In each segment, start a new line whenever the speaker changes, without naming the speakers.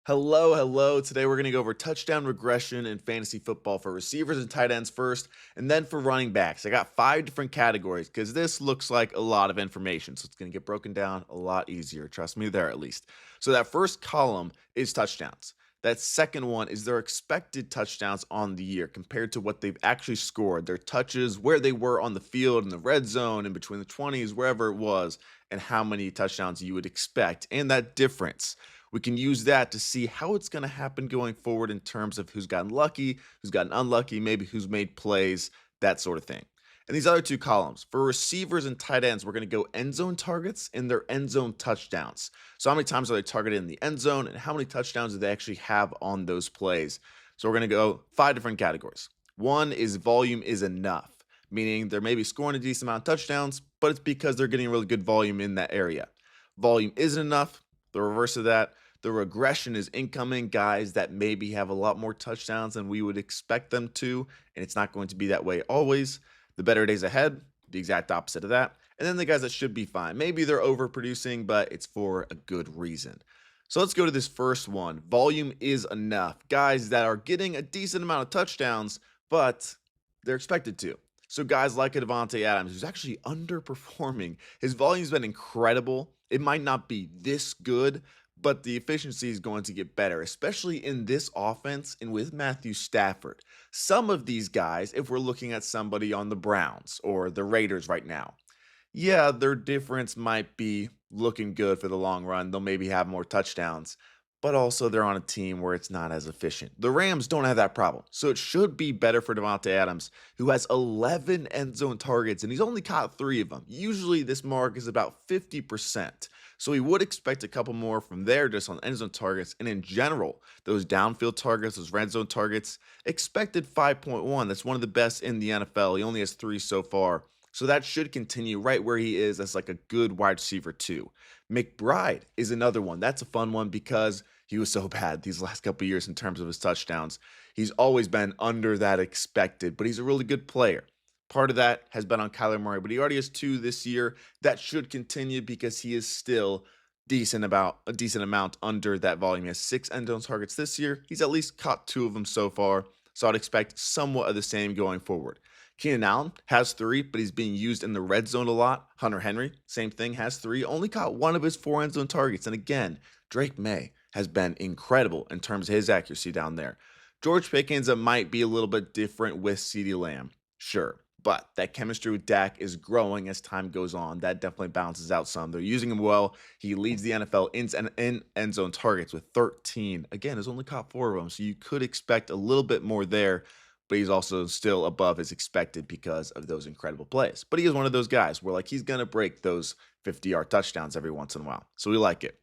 Hello, hello. Today we're going to go over touchdown regression in fantasy football for receivers and tight ends first, and then for running backs. I got 5 different categories because this looks like a lot of information. So it's going to get broken down a lot easier. Trust me there at least. So that first column is touchdowns. That second one is their expected touchdowns on the year compared to what they've actually scored, their touches, where they were on the field, in the red zone, in between the 20s, wherever it was, and how many touchdowns you would expect, and that difference. We can use that to see how it's going to happen going forward in terms of who's gotten lucky, who's gotten unlucky, maybe who's made plays, that sort of thing. And these other 2 columns, for receivers and tight ends, we're going to go end zone targets and their end zone touchdowns. So how many times are they targeted in the end zone and how many touchdowns do they actually have on those plays? So we're going to go 5 different categories. One is volume is enough, meaning they're maybe scoring a decent amount of touchdowns, but it's because they're getting really good volume in that area. Volume isn't enough. The reverse of that, the regression is incoming, guys that maybe have a lot more touchdowns than we would expect them to, and it's not going to be that way always. The better days ahead, the exact opposite of that. And then the guys that should be fine. Maybe they're overproducing, but it's for a good reason. So let's go to this first one. Volume is enough. Guys that are getting a decent amount of touchdowns, but they're expected to. So guys like a Davante Adams, who's actually underperforming. His volume's been incredible. It might not be this good, but the efficiency is going to get better, especially in this offense and with Matthew Stafford. Some of these guys, if we're looking at somebody on the Browns or the Raiders right now, yeah, their difference might be looking good for the long run. They'll maybe have more touchdowns, but also they're on a team where it's not as efficient. The Rams don't have that problem. So it should be better for Davante Adams, who has 11 end zone targets and he's only caught 3 of them. Usually this mark is about 50%. So we would expect a couple more from there just on end zone targets. And in general, those downfield targets, those red zone targets, expected 5.1. That's one of the best in the NFL. He only has 3 so far. So that should continue right where he is as like a good wide receiver too. McBride is another one. That's a fun one because he was so bad these last couple of years in terms of his touchdowns. He's always been under that expected, but he's a really good player. Part of that has been on Kyler Murray, but he already has 2 this year. That should continue because he is still a decent amount under that volume. He has 6 end zone targets this year. He's at least caught 2 of them so far, so I'd expect somewhat of the same going forward. Keenan Allen has 3, but he's being used in the red zone a lot. Hunter Henry, same thing, has 3. Only caught 1 of his 4 end zone targets. And again, Drake May has been incredible in terms of his accuracy down there. George Pickens, it might be a little bit different with CeeDee Lamb, sure. But that chemistry with Dak is growing as time goes on. That definitely balances out some. They're using him well. He leads the NFL in end zone targets with 13. Again, has only caught 4 of them. So you could expect a little bit more there, but he's also still above his expected because of those incredible plays. But he is one of those guys where like he's going to break those 50-yard touchdowns every once in a while. So we like it.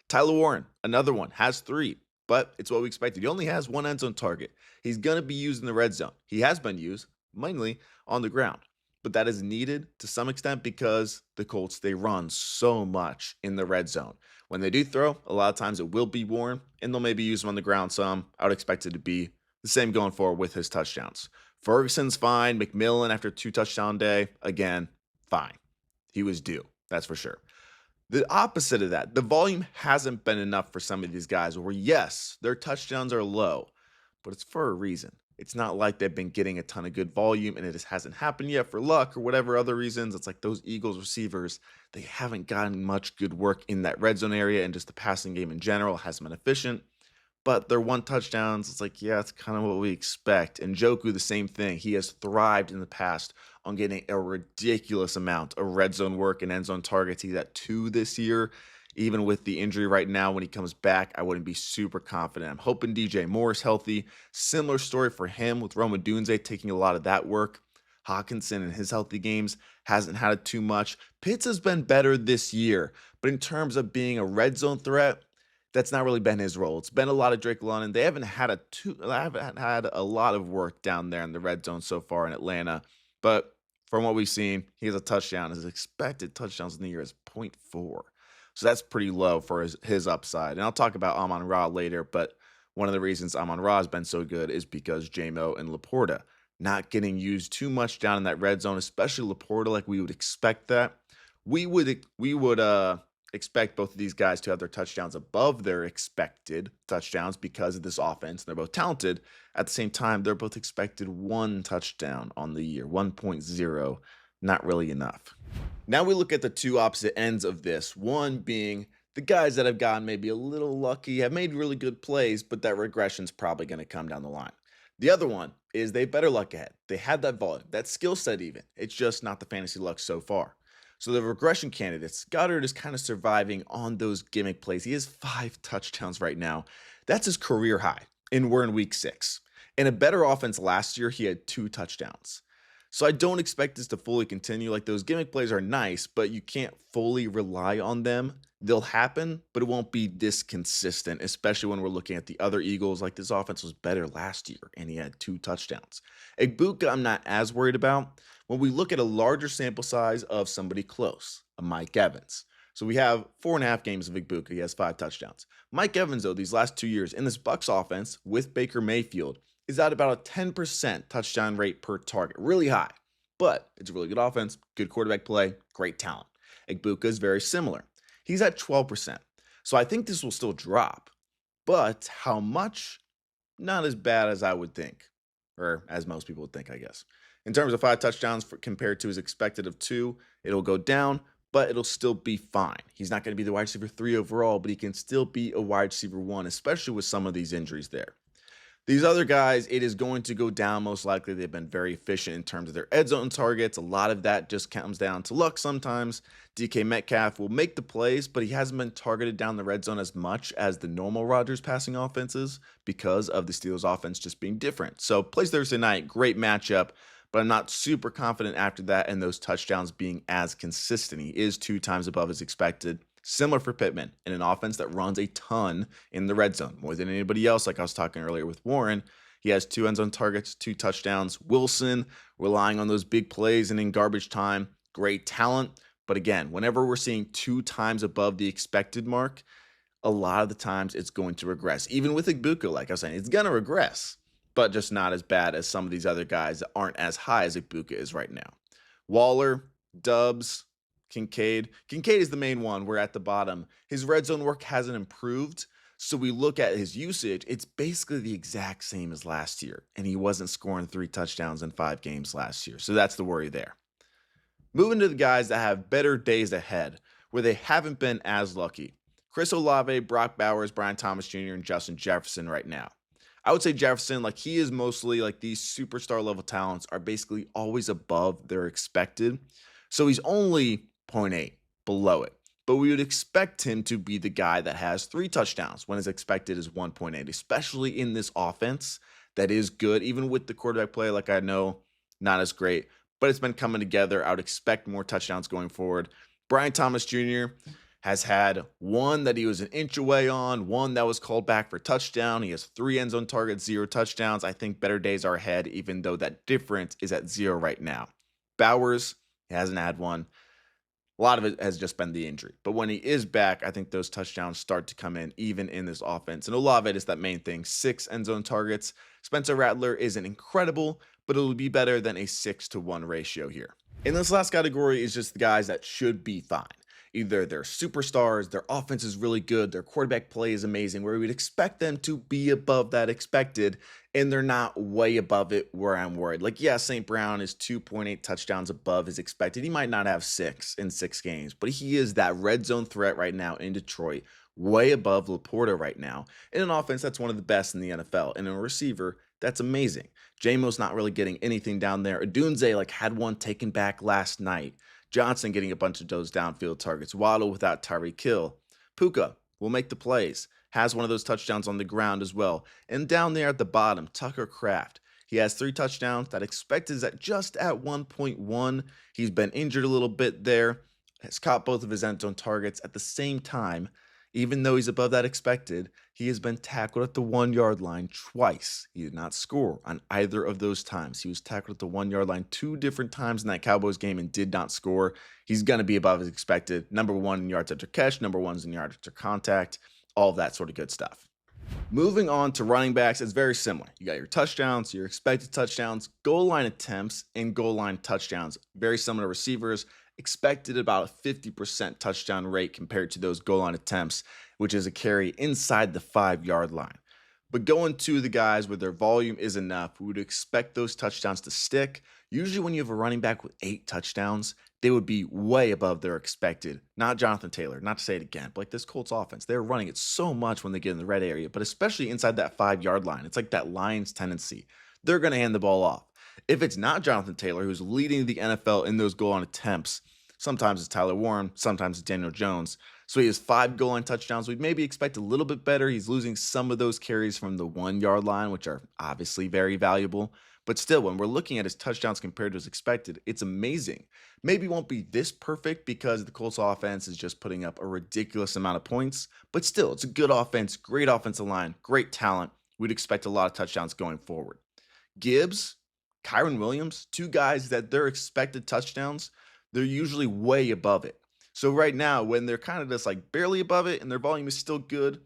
Tyler Warren, another one, has 3, but it's what we expected. He only has 1 end zone target. He's going to be used in the red zone. He has been used mainly on the ground, but that is needed to some extent because the Colts, they run so much in the red zone. When they do throw, a lot of times it will be Warren, and they'll maybe use him on the ground some. I would expect it to be the same going forward with his touchdowns. Ferguson's fine. McMillan after 2 touchdown day, again, fine. He was due, that's for sure. The opposite of that, the volume hasn't been enough for some of these guys where, yes, their touchdowns are low, but it's for a reason. It's not like they've been getting a ton of good volume and it just hasn't happened yet for luck or whatever other reasons. It's like those Eagles receivers, they haven't gotten much good work in that red zone area, and just the passing game in general hasn't been efficient. But their 1 touchdowns, it's like, yeah, it's kind of what we expect. And Njoku, the same thing. He has thrived in the past on getting a ridiculous amount of red zone work and end zone targets. He's at 2 this year. Even with the injury right now, when he comes back, I wouldn't be super confident. I'm hoping DJ Moore is healthy. Similar story for him with Roma Dunze taking a lot of that work. Hawkinson in his healthy games hasn't had it too much. Pitts has been better this year, but in terms of being a red zone threat, that's not really been his role. It's been a lot of Drake London. They haven't had a lot of work down there in the red zone so far in Atlanta, but from what we've seen, he has a touchdown. His expected touchdowns in the year is 0.4. So that's pretty low for his upside. And I'll talk about Amon-Ra later, but one of the reasons Amon-Ra has been so good is because J-Mo and Laporta not getting used too much down in that red zone, especially Laporta like we would expect that. We would expect both of these guys to have their touchdowns above their expected touchdowns because of this offense. They're both talented. At the same time, they're both expected 1 touchdown on the year, 1.0, not really enough. Now we look at the two opposite ends of this. One being the guys that have gotten maybe a little lucky, have made really good plays, but that regression's probably going to come down the line. The other one is they better luck ahead. They had that volume, that skill set even. It's just not the fantasy luck so far. So the regression candidates, Goddard is kind of surviving on those gimmick plays. He has 5 touchdowns right now. That's his career high, and we're in week 6. In a better offense last year, he had 2 touchdowns. So I don't expect this to fully continue. Like, those gimmick plays are nice, but you can't fully rely on them. They'll happen, but it won't be this consistent, especially when we're looking at the other Eagles. Like, this offense was better last year, and he had 2 touchdowns. Igbuka, I'm not as worried about. When we look at a larger sample size of somebody close, a Mike Evans. So we have 4.5 games of Igbuka. He has 5 touchdowns. Mike Evans, though, these last 2 years in this Bucs offense with Baker Mayfield is at about a 10% touchdown rate per target. Really high, but it's a really good offense, good quarterback play, great talent. Igbuka is very similar. He's at 12%. So I think this will still drop, but how much? Not as bad as I would think, or as most people would think, I guess. In terms of 5 touchdowns compared to his expected of 2, it'll go down, but it'll still be fine. He's not going to be the wide receiver 3 overall, but he can still be a wide receiver 1, especially with some of these injuries there. These other guys, it is going to go down most likely. They've been very efficient in terms of their red zone targets. A lot of that just comes down to luck sometimes. DK Metcalf will make the plays, but he hasn't been targeted down the red zone as much as the normal Rodgers passing offenses because of the Steelers offense just being different. So plays Thursday night, great matchup, but I'm not super confident after that and those touchdowns being as consistent. He is 2 times above as expected. Similar for Pittman in an offense that runs a ton in the red zone, more than anybody else. Like I was talking earlier with Warren, he has 2 end zone targets, 2 touchdowns. Wilson relying on those big plays and in garbage time, great talent. But again, whenever we're seeing 2 times above the expected mark, a lot of the times it's going to regress. Even with Igbuka, like I was saying, it's going to regress, but just not as bad as some of these other guys that aren't as high as Igbuka is right now. Waller, Dubs, Kincaid is the main one. We're at the bottom. His red zone work hasn't improved. So we look at his usage. It's basically the exact same as last year. And he wasn't scoring 3 touchdowns in 5 games last year. So that's the worry there. Moving to the guys that have better days ahead, where they haven't been as lucky. Chris Olave, Brock Bowers, Brian Thomas Jr., and Justin Jefferson right now. I would say Jefferson, like, he is mostly like these superstar level talents are basically always above their expected. So he's only 0.8 below it. But we would expect him to be the guy that has 3 touchdowns when his expected is 1.8, especially in this offense that is good, even with the quarterback play. Like, I know, not as great, but it's been coming together. I would expect more touchdowns going forward. Brian Thomas Jr. has had 1 that he was an inch away on, 1 that was called back for touchdown. He has 3 end zone targets, 0 touchdowns. I think better days are ahead, even though that difference is at 0 right now. Bowers, he hasn't had 1. A lot of it has just been the injury. But when he is back, I think those touchdowns start to come in, even in this offense. And Olave is that main thing. 6 end zone targets. Spencer Rattler isn't incredible, but it'll be better than a 6-to-1 ratio here. And this last category is just the guys that should be fine. Either they're superstars, their offense is really good, their quarterback play is amazing, where we would expect them to be above that expected, and they're not way above it where I'm worried. Like, yeah, St. Brown is 2.8 touchdowns above his expected. He might not have 6 in 6 games, but he is that red zone threat right now in Detroit, way above Laporta right now, in an offense that's one of the best in the NFL, and a receiver that's amazing. Jamo's not really getting anything down there. Odunze, like, had 1 taken back last night. Johnson getting a bunch of those downfield targets. Waddle without Tyreek Hill. Puka will make the plays. Has 1 of those touchdowns on the ground as well. And down there at the bottom, Tucker Kraft. He has 3 touchdowns. That expected is at just at 1.1. He's been injured a little bit there. Has caught both of his end zone targets at the same time. Even though he's above that expected, he has been tackled at the 1-yard line twice. He did not score on either of those times. He was tackled at the 1-yard line 2 different times in that Cowboys game and did not score. He's going to be above as expected. Number 1 in yards after catch, number 1 in yards after contact, all of that sort of good stuff. Moving on to running backs, it's very similar. You got your touchdowns, your expected touchdowns, goal line attempts, and goal line touchdowns. Very similar to receivers. expected about a 50% touchdown rate compared to those goal line attempts, which is a carry inside the 5 yard line. But going to the guys where their volume is enough, we would expect those touchdowns to stick. Usually, when you have a running back with 8 touchdowns, they would be way above their expected. Not Jonathan Taylor, not to say it again, but like this Colts offense, they're running it so much when they get in the red area, but especially inside that 5 yard line. It's like that Lions tendency. They're going to hand the ball off. If it's not Jonathan Taylor, who's leading the NFL in those goal line attempts, sometimes it's Tyler Warren, sometimes it's Daniel Jones. So he has 5 goal line touchdowns. We'd maybe expect a little bit better. He's losing some of those carries from the 1 yard line, which are obviously very valuable. But still, when we're looking at his touchdowns compared to as expected, it's amazing. Maybe it won't be this perfect because the Colts offense is just putting up a ridiculous amount of points. But still, it's a good offense, great offensive line, great talent. We'd expect a lot of touchdowns going forward. Gibbs, Kyron Williams, two guys that their expected touchdowns, they're usually way above it. So right now, when they're kind of just like barely above it and their volume is still good,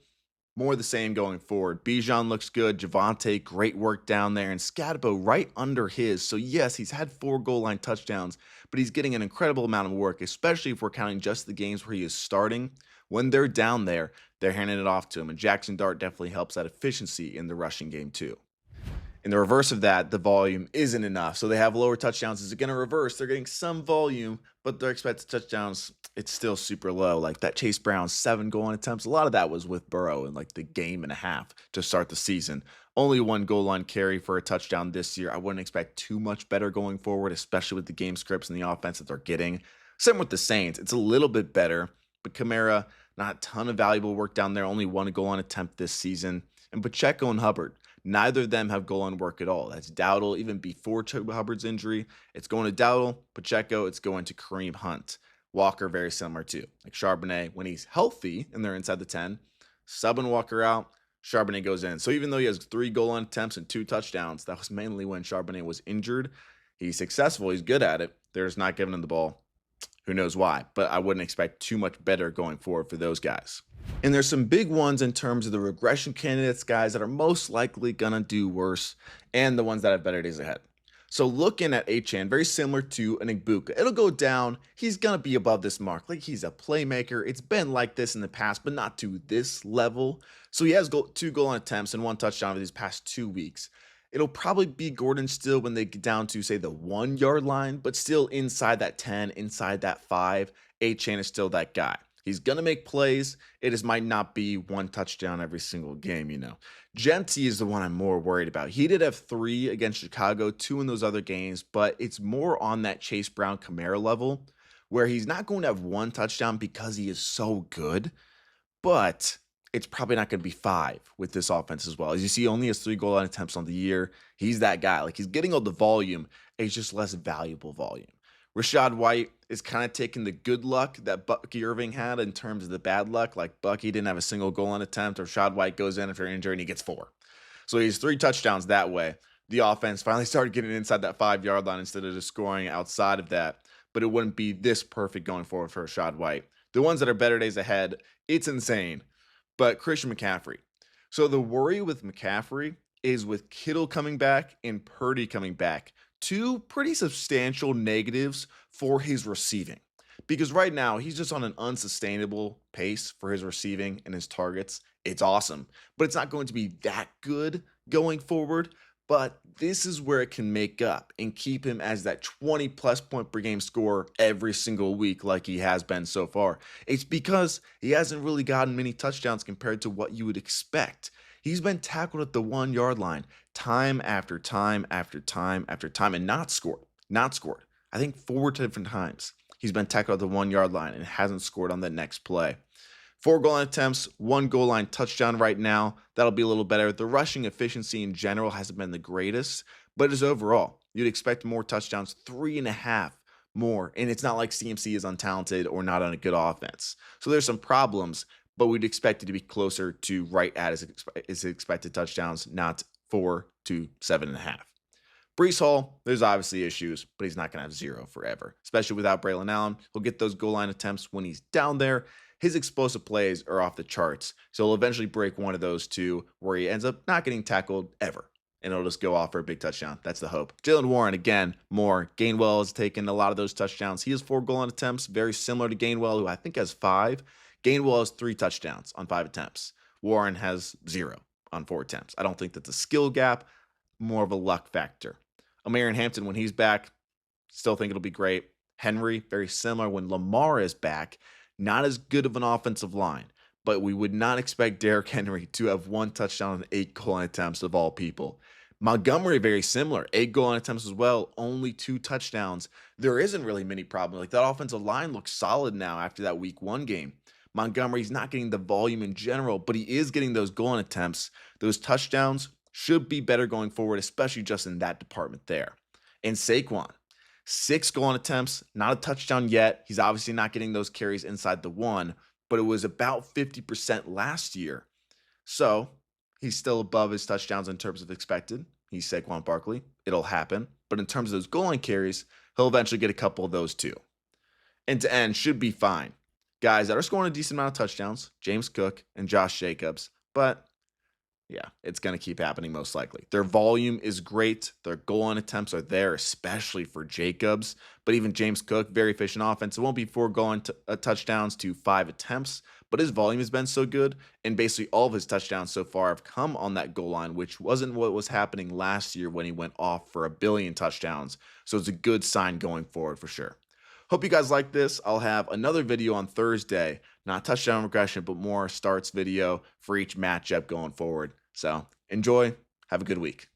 more of the same going forward. Bijan looks good. Javante, great work down there. And Scatabo right under his. So yes, he's had 4 goal line touchdowns, but he's getting an incredible amount of work, especially if we're counting just the games where he is starting. When they're down there, they're handing it off to him. And Jackson Dart definitely helps that efficiency in the rushing game too. In the reverse of that, the volume isn't enough. So they have lower touchdowns. Is it going to reverse? They're getting some volume, but their expected touchdowns, it's still super low. Like that Chase Brown 7 goal line attempts, a lot of that was with Burrow in like the game and a half to start the season. Only 1 goal line carry for a touchdown this year. I wouldn't expect too much better going forward, especially with the game scripts and the offense that they're getting. Same with the Saints. It's a little bit better, but Kamara, not a ton of valuable work down there. Only 1 goal line attempt this season. And Pacheco and Hubbard, neither of them have goal line work at all. That's Dowdle, even before Hubbard's injury. It's going to Dowdle, Pacheco, it's going to Kareem Hunt. Walker, very similar too. Like Charbonnet, when he's healthy and they're inside the 10, subbing Walker out, Charbonnet goes in. So even though he has 3 goal line attempts and 2 touchdowns, that was mainly when Charbonnet was injured. He's successful. He's good at it. They're just not giving him the ball. Who knows why? But I wouldn't expect too much better going forward for those guys. And there's some big ones in terms of the regression candidates, guys that are most likely going to do worse, and the ones that have better days ahead. So looking at Achane, very similar to an Igbuka. It'll go down. He's going to be above this mark. Like he's a playmaker. It's been like this in the past, but not to this level. So he has 2 goal line attempts and 1 touchdown over these past 2 weeks. It'll probably be Gordon still when they get down to, say, the 1 yard line, but still inside that 10, inside that 5. Achane is still that guy. He's going to make plays. It just might not be 1 touchdown every single game, you know. Jeanty is the one I'm more worried about. He did have 3 against Chicago, 2 in those other games, but it's more on that Chase Brown Kamara level where he's not going to have 1 touchdown because he is so good, but it's probably not going to be 5 with this offense as well. As you see, he only has 3 goal line attempts on the year. He's that guy. Like he's getting all the volume. It's just less valuable volume. Rashad White is kind of taking the good luck that Bucky Irving had in terms of the bad luck. Like Bucky didn't have a single goal line attempt. Rashad White goes in after injury and he gets 4. So he has 3 touchdowns that way. The offense finally started getting inside that 5 yard line instead of just scoring outside of that. But it wouldn't be this perfect going forward for Rashad White. The ones that are better days ahead, it's insane. But Christian McCaffrey. So the worry with McCaffrey is with Kittle coming back and Purdy coming back. 2 pretty substantial negatives for his receiving. Because right now, he's just on an unsustainable pace for his receiving and his targets. It's awesome, but it's not going to be that good going forward. But this is where it can make up and keep him as that 20-plus point per game scorer every single week like he has been so far. It's because he hasn't really gotten many touchdowns compared to what you would expect. He's been tackled at the 1 yard line time after time after time after time and not scored. Not scored. I think 4 different times he's been tackled at the 1 yard line and hasn't scored on the next play. 4 goal line attempts, 1 goal line touchdown right now. That'll be a little better. The rushing efficiency in general hasn't been the greatest, but as overall, you'd expect more touchdowns, 3.5 more. And it's not like CMC is untalented or not on a good offense. So there's some problems, but we'd expect it to be closer to right at his expected touchdowns, not 4 to 7.5. Breece Hall, there's obviously issues, but he's not going to have 0 forever, especially without Braylon Allen. He'll get those goal line attempts when he's down there. His explosive plays are off the charts, so he'll eventually break one of those 2 where he ends up not getting tackled ever. and it'll just go off for a big touchdown. That's the hope. Jaylen Warren, again, more. Gainwell has taken a lot of those touchdowns. He has 4 goal line attempts, very similar to Gainwell, who I think has 5. Gainwell has 3 touchdowns on 5 attempts. Warren has 0 on 4 attempts. I don't think that's a skill gap, more of a luck factor. O'Marion Hampton, when he's back, still think it'll be great. Henry, very similar. When Lamar is back, not as good of an offensive line, but we would not expect Derrick Henry to have 1 touchdown and 8 goal line attempts of all people. Montgomery, very similar. 8 goal line attempts as well, only 2 touchdowns. There isn't really many problems. Like, that offensive line looks solid now after that week 1 game. Montgomery's not getting the volume in general, but he is getting those goal line attempts. Those touchdowns should be better going forward, especially just in that department there. And Saquon, 6 goal line attempts, not a touchdown yet. He's obviously not getting those carries inside the 1, but it was about 50% last year. So he's still above his touchdowns in terms of expected. He's Saquon Barkley. It'll happen. But in terms of those goal line carries, he'll eventually get a couple of those too. End to end should be fine. Guys that are scoring a decent amount of touchdowns, James Cook and Josh Jacobs, but yeah, it's going to keep happening most likely. Their volume is great. Their goal line attempts are there, especially for Jacobs. But even James Cook, very efficient offense. It won't be 4 goal line touchdowns to 5 attempts, but his volume has been so good. And basically all of his touchdowns so far have come on that goal line, which wasn't what was happening last year when he went off for 1 billion touchdowns. So it's a good sign going forward for sure. Hope you guys like this. I'll have another video on Thursday, not touchdown regression, but more starts video for each matchup going forward. So enjoy. Have a good week.